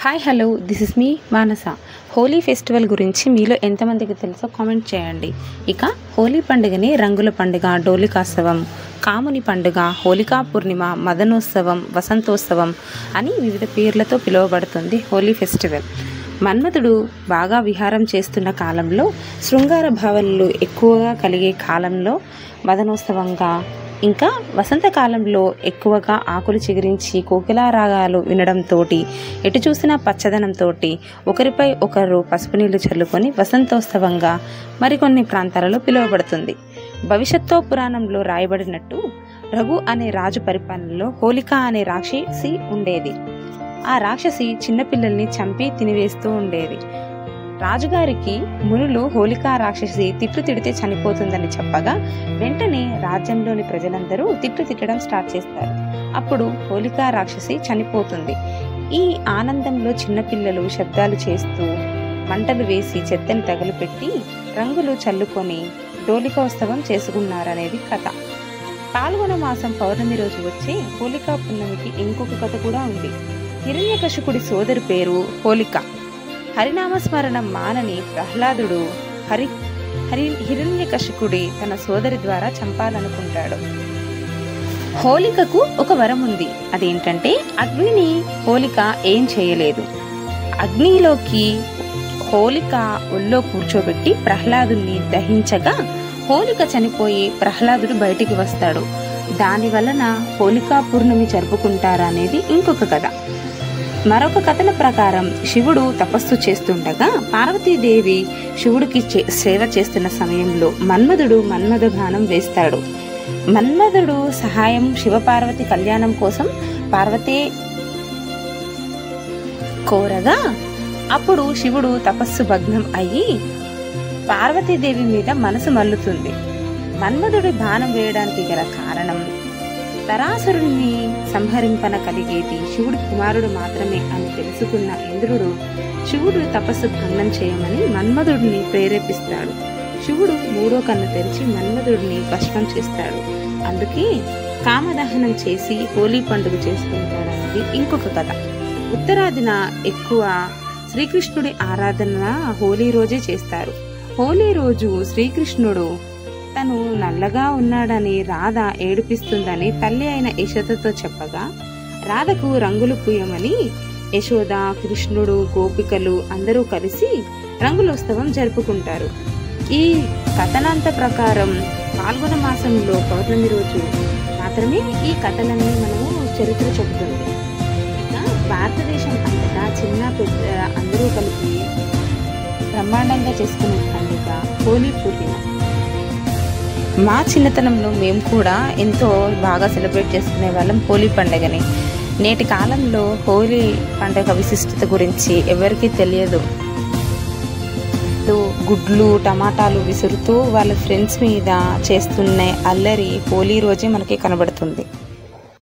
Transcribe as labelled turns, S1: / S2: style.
S1: Hi hello this is మీ Manasa. Holi festival గురించి మీలో ఎంతమందికి తెలుసో కామెంట్ చేయండి. ఇక హోలీ పండుగని రంగుల పండుగ, డోలికాస్తవం, కాముని పండుగ, హోలికా పూర్ణిమ, మదనోత్సవం, వసంతోత్సవం అని వివిధ పేర్లతో పిలువబడుతుంది హోలీ ఫెస్టివల్. మన్మథుడు బాగా విహారం చేస్తున్న కాలంలో, శృంగార భావనలు ఎక్కువగా కలిగే కాలంలో మదనోత్సవంగా, ఇంకా వసంతకాలంలో ఎక్కువగా ఆకులు చిగురించి కోకిలా రాగాలు వినడంతో, ఎటు చూసినా పచ్చదనంతో ఒకరిపై ఒకరు పసుపు నీళ్లు చల్లుకొని వసంతోత్సవంగా మరికొన్ని ప్రాంతాలలో పిలువబడుతుంది. భవిష్యత్తు పురాణంలో రాయబడినట్టు రఘు అనే రాజు పరిపాలనలో హోలిక అనే రాక్షసి ఉండేది. ఆ రాక్షసి చిన్నపిల్లల్ని చంపి తినివేస్తూ ఉండేది. రాజుగారికి మునులు హోలికా రాక్షసి తిట్లు తిడితే చనిపోతుందని చెప్పగా వెంటనే రాజ్యంలోని ప్రజలందరూ తిట్లు తిట్టడం స్టార్ట్ చేస్తారు. అప్పుడు హోలికా రాక్షసి చనిపోతుంది. ఈ ఆనందంలో చిన్నపిల్లలు శబ్దాలు చేస్తూ మంటలు వేసి చెత్తని తగలపెట్టి రంగులు చల్లుకొని డోలికోత్సవం చేసుకున్నారనేది కథ. పాల్గొన మాసం పౌర్ణమి రోజు వచ్చే హోలికా పున్నమికి ఇంకొక కథ కూడా ఉంది. హిరణ్యకశిపుడి సోదరి పేరు హోలిక. హరినామస్మరణం మానని ప్రహ్లాదుడు హిరణ్యకశిపుడి తన సోదరి ద్వారా చంపాలనుకుంటాడు. హోలికకు ఒక వరం ఉంది. అదేంటంటే అగ్నిని హోలిక ఏం చేయలేదు. అగ్నిలోకి హోలిక ఒళ్ళో కూర్చోబెట్టి ప్రహ్లాదుని దహించగా హోలిక చనిపోయి ప్రహ్లాదుడు బయటికి వస్తాడు. దాని వలన హోలికా పూర్ణమి జరుపుకుంటారనేది ఇంకొక కథ. మరొక కథన ప్రకారం శివుడు తపస్సు చేస్తుండగా పార్వతీదేవి శివుడికి సేవ చేస్తున్న సమయంలో మన్మథుడు మన్మథ బాణం వేస్తాడు. మన్మథుడు సహాయం శివపార్వతి కళ్యాణం కోసం పార్వతే కోరగా అప్పుడు శివుడు తపస్సు భగ్నం అయ్యి పార్వతీదేవి మీద మనసు మల్లుతుంది. మన్మథుడి బాణం వేయడానికి గల కారణం తరాసురుణ్ణి సంహరింపన కలిగేది శివుడి కుమారుడు మాత్రమే అని తెలుసుకున్న ఇంద్రుడు శివుడు తపస్సు భంగం చేయమని మన్మథుడిని ప్రేరేపిస్తాడు. శివుడు మూడో కన్ను తెరిచి మన్మథుడిని భస్మం చేస్తాడు. అందుకే కామదహనం చేసి హోలీ పండుగ చేసుకుంటారన్నది ఇంకొక కథ. ఉత్తరాదిన ఎక్కువ శ్రీకృష్ణుడి ఆరాధన హోలీ రోజే చేస్తారు. హోలీ రోజు శ్రీకృష్ణుడు తను నల్లగా ఉన్నాడని రాధ ఏడిపిస్తుందని తల్లి అయిన యశోదతో చెప్పగా రాధకు రంగులు పూయమని యశోద, కృష్ణుడు, గోపికలు అందరూ కలిసి రంగులోత్సవం జరుపుకుంటారు. ఈ కథనాంత ప్రకారం పాల్గొన మాసంలో పౌర్ణమి రోజు మాత్రమే ఈ కథలన్నీ మనము చరిత్ర చెబుతుంది. ఇంకా భారతదేశం అంతటా చిన్న పెద్ద అందరూ కలిపి బ్రహ్మాండంగా చేసుకునే పండుగ హోలీ పూర్ణిమ. మా చిన్నతనంలో మేము కూడా ఎంతో బాగా సెలబ్రేట్ చేసుకునే వాళ్ళం హోలీ పండుగని. నేటి కాలంలో హోలీ పండుగ విశిష్టత గురించి ఎవరికీ తెలియదు. గుడ్లు, టమాటాలు విసురుతూ వాళ్ళ ఫ్రెండ్స్ మీద చేస్తున్న అల్లరి హోలీ రోజే మనకి కనబడుతుంది.